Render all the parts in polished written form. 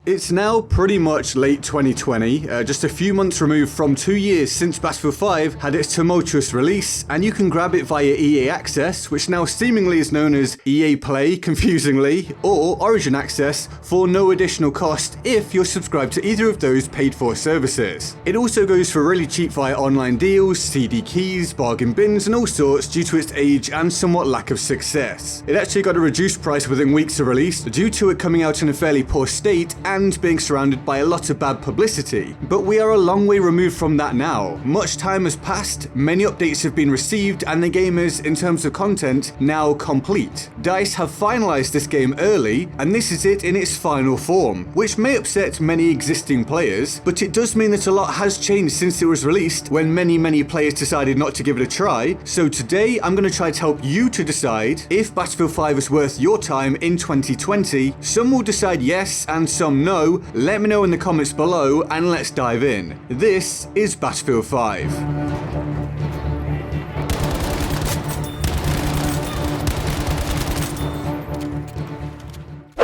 It's now pretty much late 2020, just a few months removed from 2 years since Battlefield 5 had its tumultuous release, and you can grab it via EA Access, which now seemingly is known as EA Play, confusingly, or Origin Access for no additional cost if you're subscribed to either of those paid-for services. It also goes for really cheap via online deals, CD keys, bargain bins, and all sorts due to its age and somewhat lack of success. It actually got a reduced price within weeks of release due to it coming out in a fairly poor state and being surrounded by a lot of bad publicity. But we are a long way removed from that now. Much time has passed, many updates have been received, and the game is, in terms of content, now complete. DICE have finalized this game early, and this is it in its final form, which may upset many existing players, but it does mean that a lot has changed since it was released when many players decided not to give it a try. So today I'm going to try to help you to decide if Battlefield 5 is worth your time in 2020. Some will decide yes and some no. Let me know in the comments below and let's dive in. This is Battlefield 5.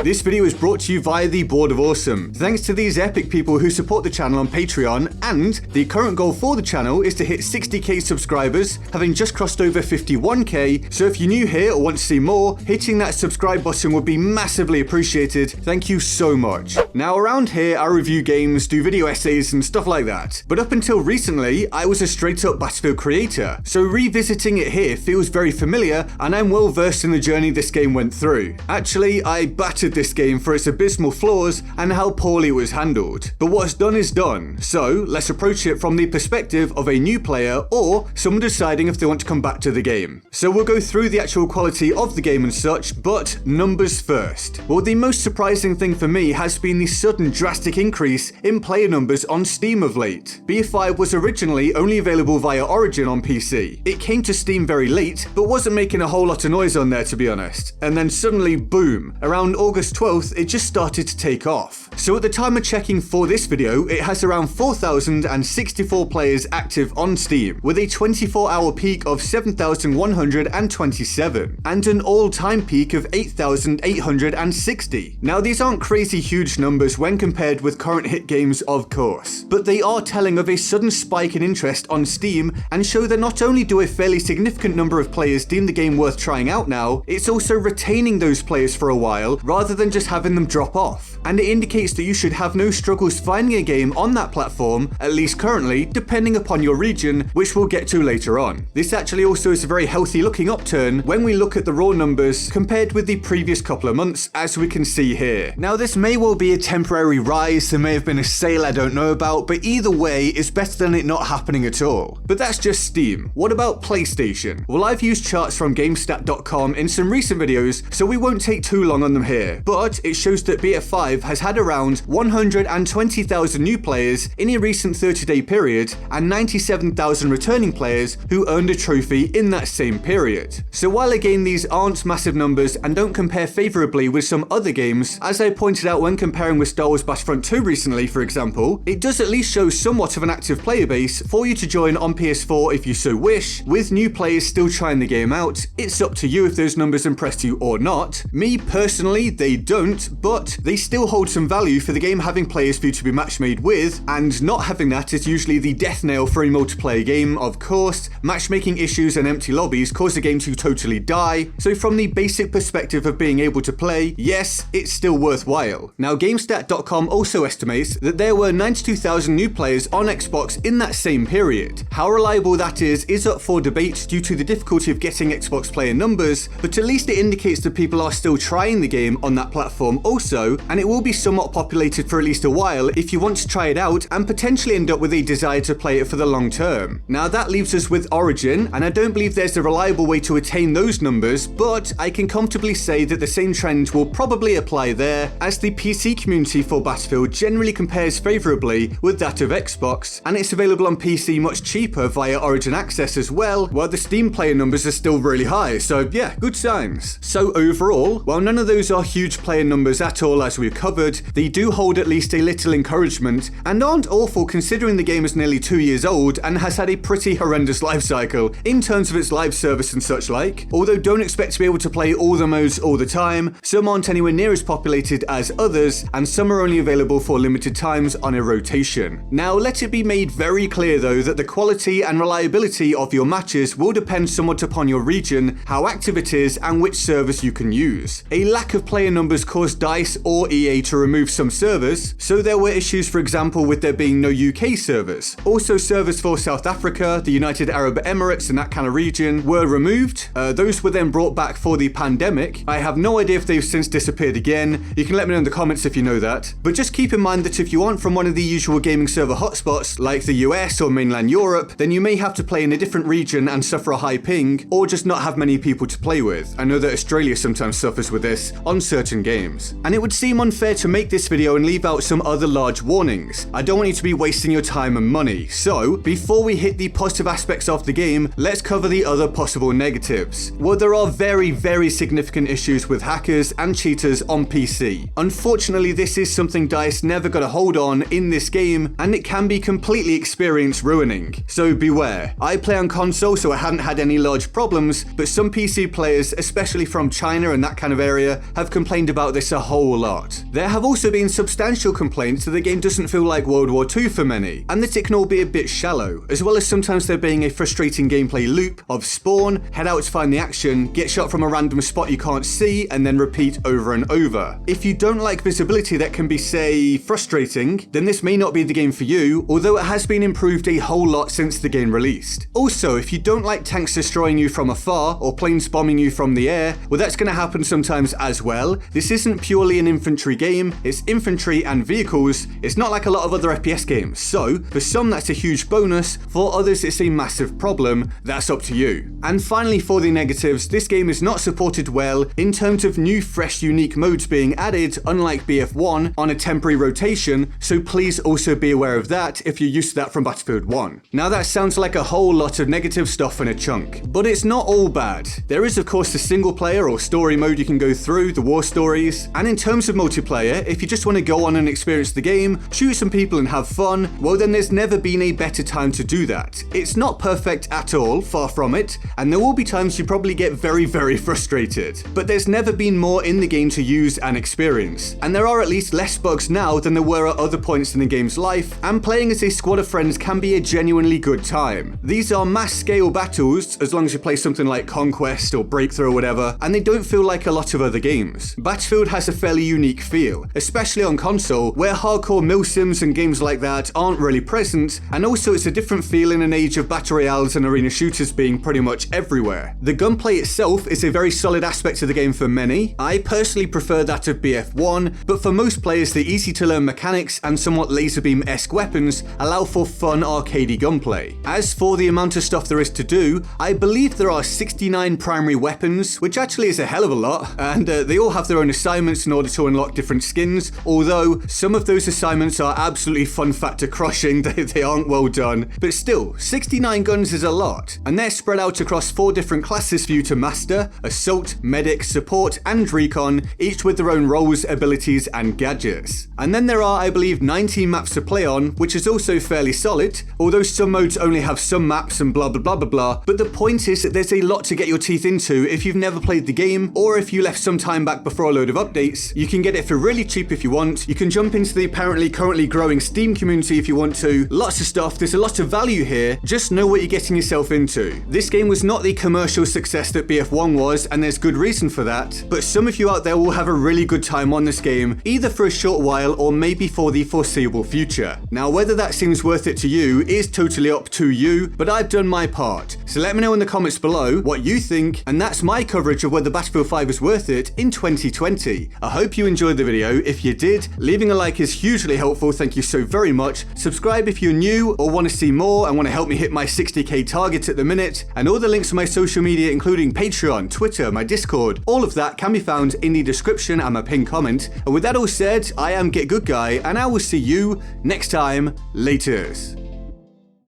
This video is brought to you via the Board of Awesome. Thanks to these epic people who support the channel on Patreon, and the current goal for the channel is to hit 60k subscribers, having just crossed over 51k, so if you're new here or want to see more, hitting that subscribe button would be massively appreciated. Thank you so much. Now around here I review games, do video essays and stuff like that, but up until recently I was a straight up Battlefield creator, so revisiting it here feels very familiar and I'm well versed in the journey this game went through. Actually, I battered this game for its abysmal flaws and how poorly it was handled. But what's done is done, so let's approach it from the perspective of a new player or someone deciding if they want to come back to the game. So we'll go through the actual quality of the game and such, but numbers first. Well, the most surprising thing for me has been the sudden drastic increase in player numbers on Steam of late. BF5 was originally only available via Origin on PC. It came to Steam very late, but wasn't making a whole lot of noise on there to be honest. And then suddenly, boom, around August 12th, it just started to take off. So at the time of checking for this video, it has around 4,064 players active on Steam, with a 24-hour peak of 7,127, and an all-time peak of 8,860. Now these aren't crazy huge numbers when compared with current hit games, of course, but they are telling of a sudden spike in interest on Steam and show that not only do a fairly significant number of players deem the game worth trying out now, it's also retaining those players for a while rather than just having them drop off. And it indicates that you should have no struggles finding a game on that platform, at least currently, depending upon your region, which we'll get to later on. This actually also is a very healthy looking upturn when we look at the raw numbers compared with the previous couple of months, as we can see here. Now this may well be a temporary rise, there may have been a sale I don't know about, but either way, it's better than it not happening at all. But that's just Steam. What about PlayStation? Well, I've used charts from GameStat.com in some recent videos, so we won't take too long on them here, but it shows that BF5 has had around 120,000 new players in a recent 30-day period and 97,000 returning players who earned a trophy in that same period. So while again these aren't massive numbers and don't compare favourably with some other games, as I pointed out when comparing with Star Wars Battlefront 2 recently for example, it does at least show somewhat of an active player base for you to join on PS4 if you so wish, with new players still trying the game out. It's up to you if those numbers impress you or not. Me personally, they don't, but they still hold some value for the game having players for you to be match made with, and not having that is usually the death nail for a multiplayer game, of course. Matchmaking issues and empty lobbies cause the game to totally die, so from the basic perspective of being able to play, yes, it's still worthwhile. Now GameStat.com also estimates that there were 92,000 new players on Xbox in that same period. How reliable that is up for debate due to the difficulty of getting Xbox player numbers, but at least it indicates that people are still trying the game on that platform also, and it will be somewhat populated for at least a while if you want to try it out and potentially end up with a desire to play it for the long term. Now that leaves us with Origin, and I don't believe there's a reliable way to attain those numbers, but I can comfortably say that the same trend will probably apply there, as the PC community for Battlefield generally compares favourably with that of Xbox, and it's available on PC much cheaper via Origin Access as well, while the Steam player numbers are still really high, so yeah, good signs. So overall, while none of those are huge player numbers at all as we've covered, the do hold at least a little encouragement, and aren't awful considering the game is nearly 2 years old and has had a pretty horrendous life cycle in terms of its live service and such like. Although don't expect to be able to play all the modes all the time, some aren't anywhere near as populated as others, and some are only available for limited times on a rotation. Now let it be made very clear though that the quality and reliability of your matches will depend somewhat upon your region, how active it is, and which servers you can use. A lack of player numbers caused DICE or EA to remove some servers, so there were issues, for example, with there being no UK servers. Also, servers for South Africa, the United Arab Emirates and that kind of region were removed. Those were then brought back for the pandemic. I have no idea if they've since disappeared again. You can let me know in the comments if you know that. But just keep in mind that if you aren't from one of the usual gaming server hotspots like the US or mainland Europe, then you may have to play in a different region and suffer a high ping, or just not have many people to play with. I know that Australia sometimes suffers with this on certain games. And it would seem unfair to make this video and leave out some other large warnings. I don't want you to be wasting your time and money. So, before we hit the positive aspects of the game, let's cover the other possible negatives. Well, there are very significant issues with hackers and cheaters on PC. Unfortunately, this is something DICE never got a hold on in this game, and it can be completely experience ruining. So beware. I play on console, so I hadn't had any large problems, but some PC players, especially from China and that kind of area, have complained about this a whole lot. There have also been substantial complaints that the game doesn't feel like World War II for many, and that it can all be a bit shallow, as well as sometimes there being a frustrating gameplay loop of spawn, head out to find the action, get shot from a random spot you can't see, and then repeat over and over. If you don't like visibility that can be, say, frustrating, then this may not be the game for you, although it has been improved a whole lot since the game released. Also, if you don't like tanks destroying you from afar, or planes bombing you from the air, well, that's going to happen sometimes as well. This isn't purely an infantry game, it's infantry and vehicles. It's not like a lot of other FPS games, so for some that's a huge bonus, for others it's a massive problem. That's up to you. And finally, for the negatives, this game is not supported well in terms of new, fresh, unique modes being added, unlike BF1, on a temporary rotation, so please also be aware of that if you're used to that from Battlefield 1. Now that sounds like a whole lot of negative stuff in a chunk, but it's not all bad. There is of course the single player or story mode you can go through, the war stories, and in terms of multiplayer, if you just want to go on and experience the game, shoot some people and have fun, well then there's never been a better time to do that. It's not perfect at all, far from it, and there will be times you probably get very frustrated, but there's never been more in the game to use and experience, and there are at least less bugs now than there were at other points in the game's life, and playing as a squad of friends can be a genuinely good time. These are mass scale battles, as long as you play something like Conquest or Breakthrough or whatever, and they don't feel like a lot of other games. Battlefield has a fairly unique feel, especially on console, where hardcore milsims and games like that aren't really present, and also it's a different feel in an age of battle royales and arena shooters being pretty much everywhere. The gunplay itself is a very solid aspect of the game for many. I personally prefer that of BF1, but for most players the easy to learn mechanics and somewhat laser beam-esque weapons allow for fun arcadey gunplay. As for the amount of stuff there is to do, I believe there are 69 primary weapons, which actually is a hell of a lot, and they all have their own assignments in order to unlock different skins, although some of those assignments are absolutely fun factor crushing, they aren't well done, but still, 69 guns is a lot, and they're spread out across 4 different classes for you to master: Assault, Medic, Support, and Recon, each with their own roles, abilities, and gadgets. And then there are, I believe, 19 maps to play on, which is also fairly solid, although some modes only have some maps and blah blah blah, but the point is that there's a lot to get your teeth into if you've never played the game, or if you left some time back before a load of updates. You can get it for really cheap if you want, you can jump into the apparently currently growing Steam community if you want to, lots of stuff, there's a lot of value here, just know what you're getting yourself into. This game was not the commercial success that BF1 was, and there's good reason for that, but some of you out there will have a really good time on this game, either for a short while or maybe for the foreseeable future. Now whether that seems worth it to you is totally up to you, but I've done my part, so let me know in the comments below what you think, and that's my coverage of whether Battlefield 5 is worth it in 2020. I hope you enjoyed the video. If you did, leaving a like is hugely helpful, thank you so very much. Subscribe if you're new or want to see more and want to help me hit my 60k target at the minute, and all the links to my social media including Patreon, Twitter, my Discord, all of that can be found in the description and my pinned comment. And with that all said, I am GetGoodGuy, and I will see you next time. Laters.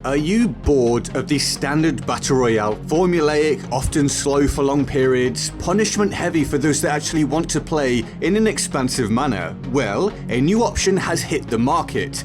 Are you bored of the standard battle royale, formulaic, often slow for long periods, punishment heavy for those that actually want to play in an expansive manner? Well, a new option has hit the market.